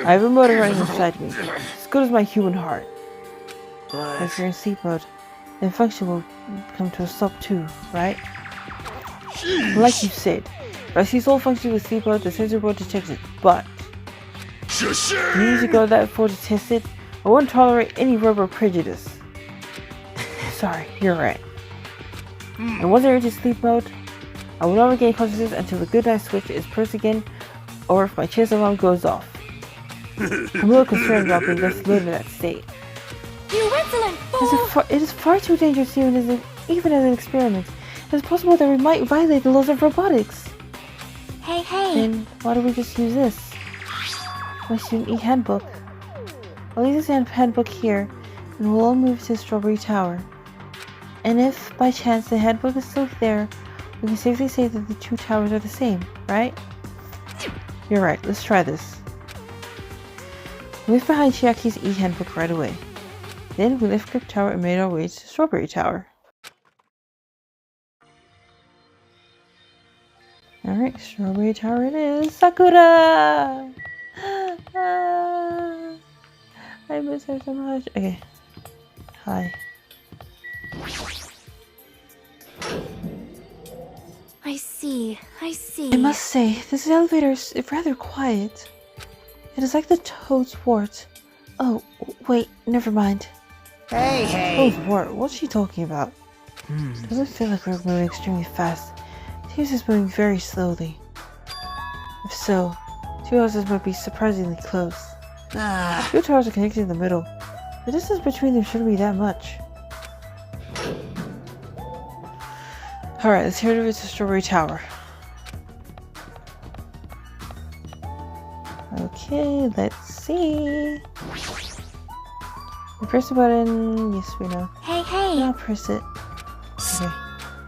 I have a motor running inside me, as good as my human heart. But if But you're in sleep mode, then function will come to a stop too, right? Like you said, if I cease all function with sleep mode, the sensor won't detect it. But if you need to go that far to test it, I won't tolerate any robot prejudice. Sorry, you're right. And once I reach sleep mode, I will not regain consciousness until the good night switch is pressed again, or if my chest alarm goes off. I'm a little concerned about being left alone in that state. You insolent fool! It is far too dangerous even as an experiment. It's possible that we might violate the laws of robotics. Hey, hey! Then why don't we just use this? My student e-handbook. I'll leave this handbook here, and we'll all move to Strawberry Tower. And if, by chance, the handbook is still there, we can safely say that the two towers are the same, right? You're right, let's try this. We left behind Chiaki's e-handbook right away. Then we left Crypt Tower and made our way to Strawberry Tower. Alright, Strawberry Tower it is. Sakura! Ah, I miss her so much. Okay. Hi. I see, I see. I must say, this elevator is rather quiet. It is like the Toad's Wart. Oh, wait, never mind. Hey, hey! Toad's Wart? What's she talking about? Doesn't feel like we're moving extremely fast. Seems it's moving very slowly. If so, two houses might be surprisingly close. Ah, Two towers are connected in the middle. The distance between them shouldn't be that much. Alright, let's head over to Strawberry Tower. Okay, let's see. We press the button. Yes, we know. Hey, hey! I'll press it. Okay.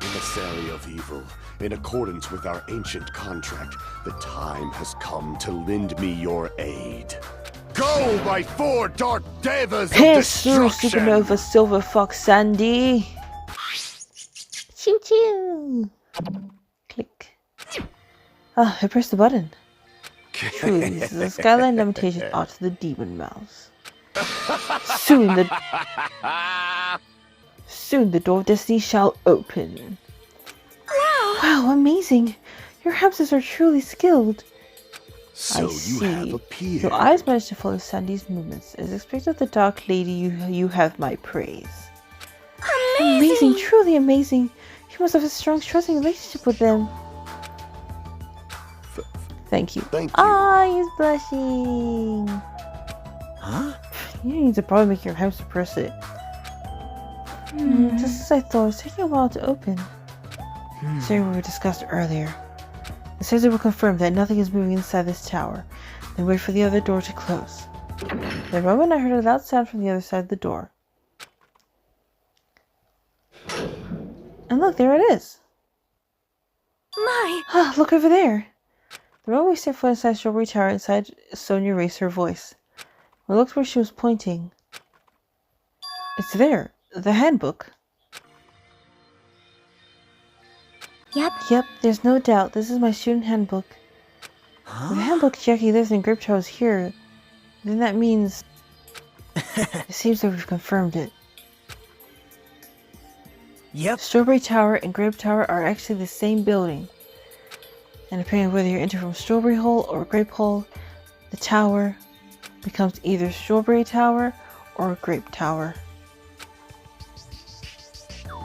Emissary of evil, in accordance with our ancient contract, the time has come to lend me your aid. Go, my four dark devas of Piss through destruction! Supernova Silver Fox Sandy. Choo choo. Click. Ah, I pressed the button. Truly, this is a Skyline limitation art to the Demon Mouse. Soon the door of destiny shall open. Wow, amazing! Your hamsters are truly skilled. So I you see. have appeared. Your eyes managed to follow Sandy's movements. As expected, the Dark Lady, you have my praise. Amazing, truly amazing. You must have a strong, trusting relationship with them. Thank you. Thank you. Ah, he's blushing. Huh? You need to probably make your hamster press it. Just as I thought, it's taking a while to open. Considering what we discussed earlier. The sensor will confirm that nothing is moving inside this tower, then wait for the other door to close. The moment I heard a loud sound from the other side of the door. And look, there it is! My! Ah, look over there! The moment we stepped foot inside Strawberry Tower, inside Sonia raised her voice. I looked where she was pointing. It's there! The handbook! Yep, there's no doubt. This is my student handbook. If the handbook Jackie lives in Grip Tower is here, then that means... It seems that we've confirmed it. Yep. Strawberry Tower and Grape Tower are actually the same building. And depending on whether you enter from Strawberry Hole or Grape Hole, the tower becomes either Strawberry Tower or Grape Tower.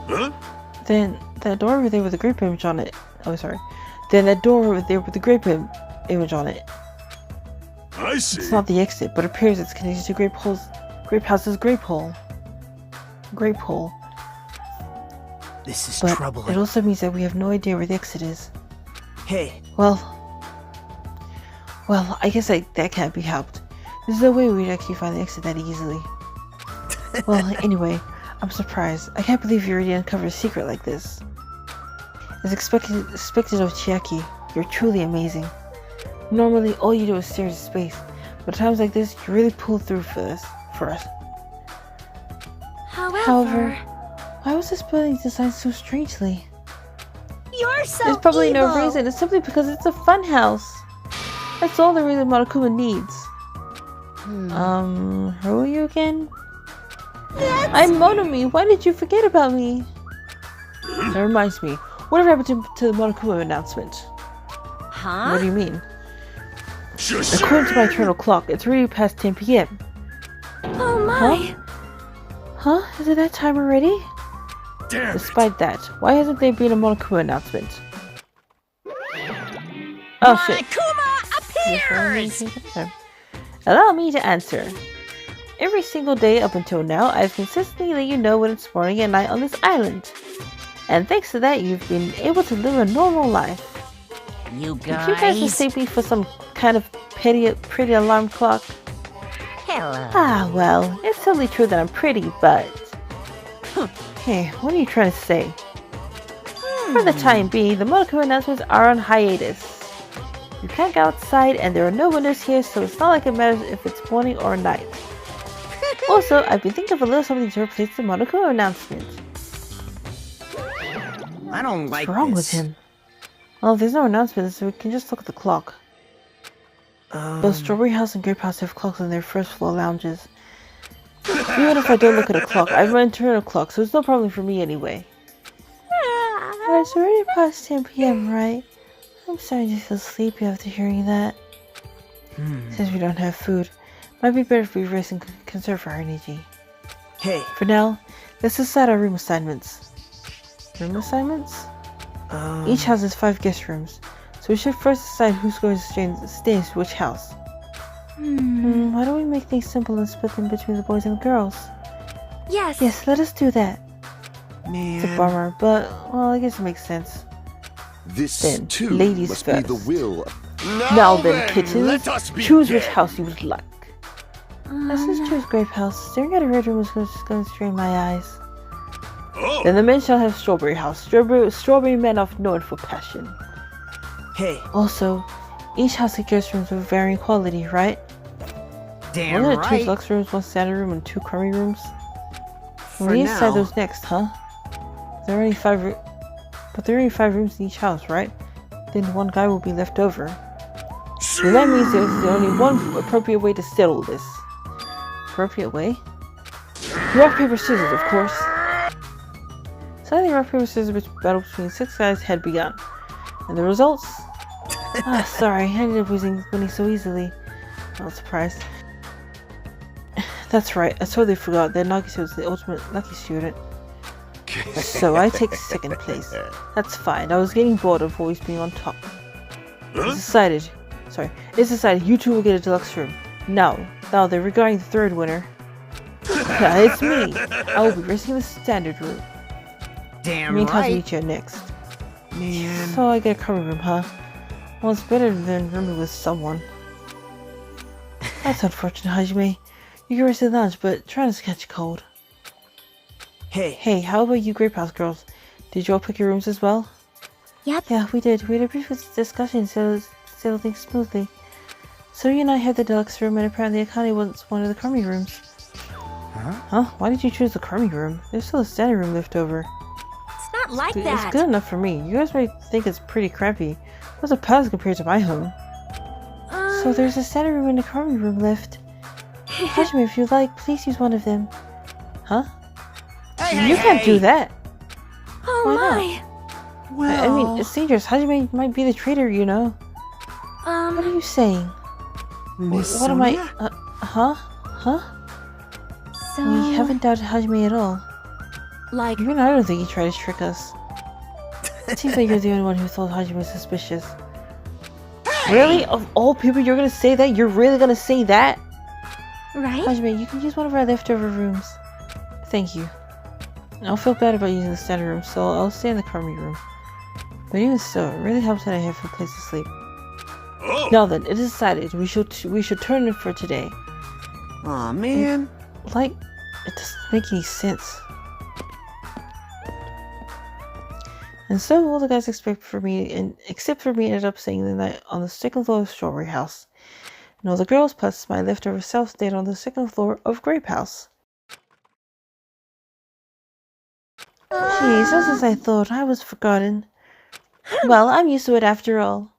Huh? Then that door over there with the grape image on it. Oh, sorry. Then that door over there with the grape image on it. I see. It's not the exit, but it appears it's connected to Grape House's Grape Hole. Grape Hole. This is But troubling. it also means that we have no idea where the exit is. Hey, Well, I guess that can't be helped. There's no way we'd actually find the exit that easily. Well, anyway, I'm surprised. I can't believe you already uncovered a secret like this. As expected of Chiaki, you're truly amazing. Normally, all you do is stare into space, but at times like this, you really pull through for us. However, why was this building designed so strangely? You're so There's probably no evil. reason. It's simply because it's a fun house. That's all the reason Monokuma needs. Who are you again? I'm Monomi. Why did you forget about me? That reminds me. Whatever happened to the Monokuma announcement? Huh? What do you mean? Just According to my eternal clock, it's already past 10 p.m. Oh my. Huh? Is it that time already? damn it. Despite that, why hasn't there been a Monokuma announcement? Oh shit. Akuma appears! Allow me to answer. Every single day up until now, I've consistently let you know when it's morning and night on this island. And thanks to that, you've been able to live a normal life. You Did you guys guys. mistake me for some kind of pretty alarm clock? Hello. Ah, well, it's totally true that I'm pretty, but... Hey, what are you trying to say? For the time being, the Monokuma announcements are on hiatus. You can't go outside and there are no windows here, so it's not like it matters if it's morning or night. Also, I've been thinking of a little something to replace the Monokuma announcement. I don't like What's wrong with this. him? Well, there's no announcements, so we can just look at the clock. Both Strawberry House and Grape House have clocks in their first floor lounges. Even if I don't look at a clock, I have my internal clock, so it's no problem for me anyway. And it's already past 10 p.m., right? I'm starting to feel sleepy after hearing that. Since we don't have food, might be better if we rest and conserve our energy. Hey, For now, let's decide our room assignments. Room assignments? Each house has 5 guest rooms, so we should first decide who's going to stay in which house. Why don't we make things simple and split them between the boys and the girls? Yes. Yes, let us do that. It's a man. bummer, but, well, I guess it makes sense. This Then, too ladies must be the first. will. Now then, kittens, let us choose which begin. house you would like. Let's just choose Grape House. Staring at a red room is just going to strain my eyes. Oh, Then the men shall have Strawberry House. Strawberry men are known for passion. Hey, Also, each house has guest rooms with varying quality, right? damn Wasn't it 2 right. deluxe rooms, 1 standard room, and 2 crummy rooms? For We decide now. those next, huh? There are only 5 but there are only 5 rooms in each house, right? Then 1 guy will be left over. So that means there's only one appropriate way to settle this. Appropriate way? Rock, paper, scissors, of course. Suddenly, rock, paper, scissors battle between 6 guys had begun. And the results? Sorry, I ended up winning so easily. Not surprised. That's right, I totally forgot that Nagisa was the ultimate lucky student. So I take 2nd place. That's fine, I was getting bored of always being on top. It's decided you 2 will get a deluxe room. Now then, regarding the 3rd winner. Yeah, it's me! I will be racing the standard room. Damn Me and right. Kazuichi are next. Man. So I get a crummy room, huh? Well, it's better than rooming with someone. That's unfortunate, Hajime. You can rest in the lounge, but try not to catch a cold. Hey, Hey, how about you Grape House girls? Did you all pick your rooms as well? Yep. Yeah, we did. We had a brief discussion so settle things smoothly. So you and I had the deluxe room, and apparently Akane wants one of the crummy rooms. Huh? Why did you choose the crummy room? There's still a standard room left over. It's not like It's that. good enough for me. You guys might think it's pretty crappy. What's a palace compared to my home? So there's a standard room and a crummy room left. Hajime, if you'd like, please use one of them. Huh? hey, You can't do that. Oh Why my. Well, I mean, it's dangerous. Hajime might be the traitor, you know. What are you saying? Miss What am I? Sonia? Huh? So, We haven't doubted Hajime at all. like, Even I don't think he tried to trick us. It seems like you're the only one who thought Hajime was suspicious. Really? Of all people, you're gonna say that? You're really gonna say that? right? Hajime, you can use one of our leftover rooms. Thank you. I'll feel bad about using the standard room, so I'll stay in the Karmi room. But even so, it really helps that I have a place to sleep. Now then, it is decided. We should turn in for today. Aw, man. Like, it doesn't make any sense. And so all the guys except for me ended up staying the night on the second floor of Strawberry House. And all the girls plus my leftover self stayed on the second floor of Grape House. Jeez, just as I thought, I was forgotten. Well, I'm used to it after all.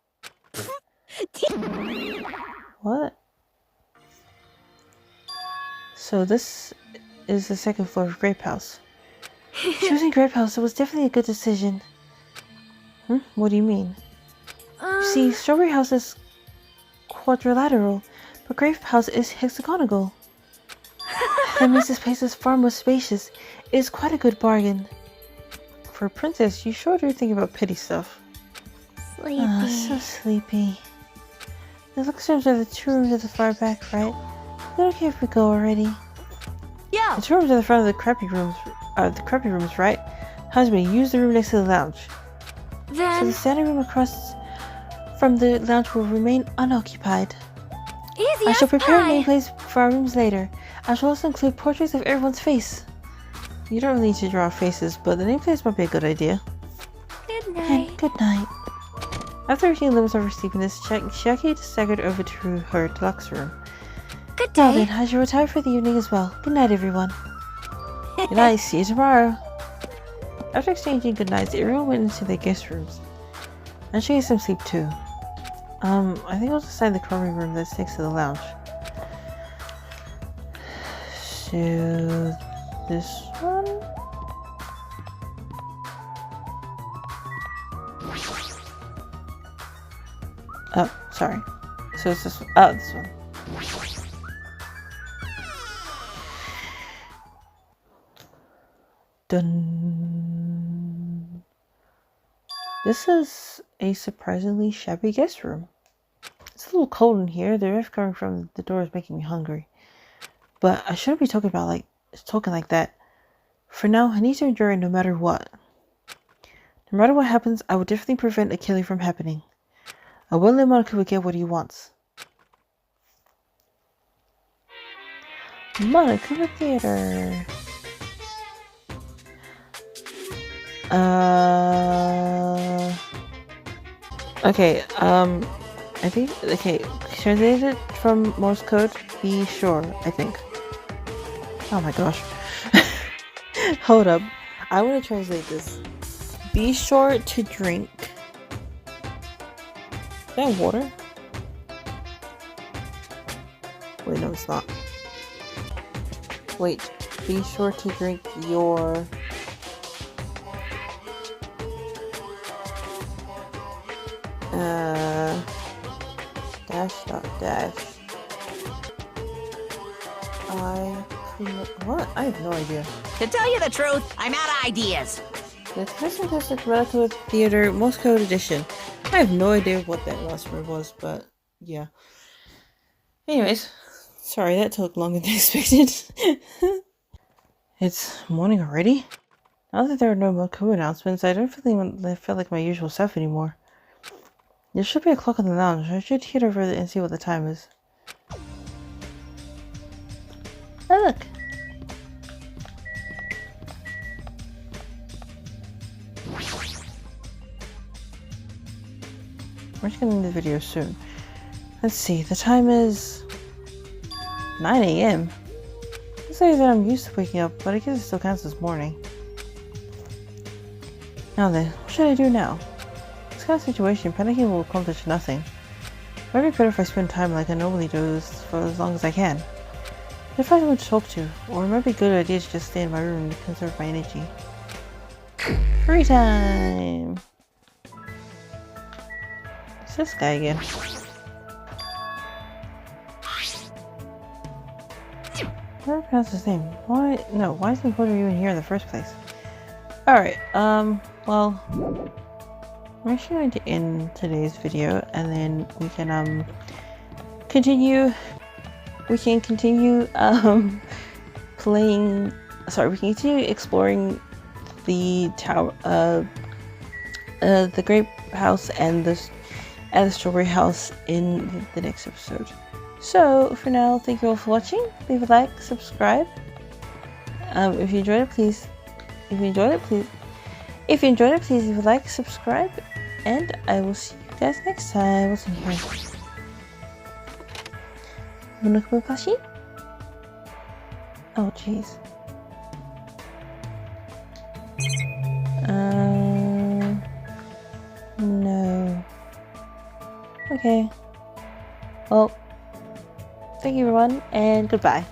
What? So this is the second floor of Grape House. Choosing Grape House was definitely a good decision. What do you mean? You see, Strawberry House is quadrilateral, but Grape House is hexagonal. That means this place is far more spacious. It is quite a good bargain. For a princess, you sure do think about petty stuff. Sleepy. Ah, so sleepy. The looks rooms are the two rooms at the far back, right? Is it okay if we go already? Yeah. The two rooms at the front of the crappy rooms are the crappy rooms, right? Husband, use the room next to the lounge. So Then, the standing room across from the lounge will remain unoccupied. easy I as shall prepare a pie. nameplate for our rooms later. I shall also include portraits of everyone's face. You don't really need to draw faces, but the nameplates might be a good idea. Good And night. good night. After routine limits over sleepiness, Chiaki staggered over to her deluxe room. Good Now then, day. I shall retire for the evening as well. Good night, everyone. Good night, see you tomorrow. After exchanging good nights, everyone went into their guest rooms. And she gets some sleep too. I think I'll decide the Karmi room that's next to the lounge. So, this one? Oh, sorry. So it's this one. Oh, this one. Dun. This is a surprisingly shabby guest room. It's a little cold in here. The rift coming from the door is making me hungry. But I shouldn't be talking like that. For now, I need to endure it no matter what. No matter what happens, I will definitely prevent a killing from happening. I won't let Monaco get what he wants. Monaco Theater. Okay, I think, okay, translated from Morse code, be sure, I think. Oh my gosh. Hold up. I want to translate this. Be sure to drink. Is that water? Wait, no, it's not. Wait, be sure to drink your... dash. What? I have no idea. To tell you the truth, I'm out of ideas. The Fantastic Monaco Theater Morse Code Edition. I have no idea what that last word was, but yeah. Anyways, sorry that took longer than expected. It's morning already? Now that there are no more co-announcements, I don't feel like my usual self anymore. There should be a clock in the lounge. I should head over and see what the time is. Oh, look! We're just gonna end the video soon. Let's see, the time is 9 AM. Let's say that I'm used to waking up, but I guess it still counts as morning. Now then, what should I do now? In this kind of situation, panicking will accomplish nothing. It might be better if I spend time like I normally do for as long as I can. If I have someone to talk to, or it might be a good idea to just stay in my room and conserve my energy. Free time! It's this guy again. I don't pronounce his name. Why? No, why is the importer even here in the first place? Alright, well, I'm actually going to end today's video and then we can, continue we can continue exploring the tower, the grape house and the strawberry house in the next episode. So for now, thank you all for watching. Leave a like, subscribe. If you enjoyed it, please leave a like, subscribe, and I will see you guys next time. What's in here? Monokumapashi? Oh jeez. No. Okay. Well, thank you everyone, and goodbye.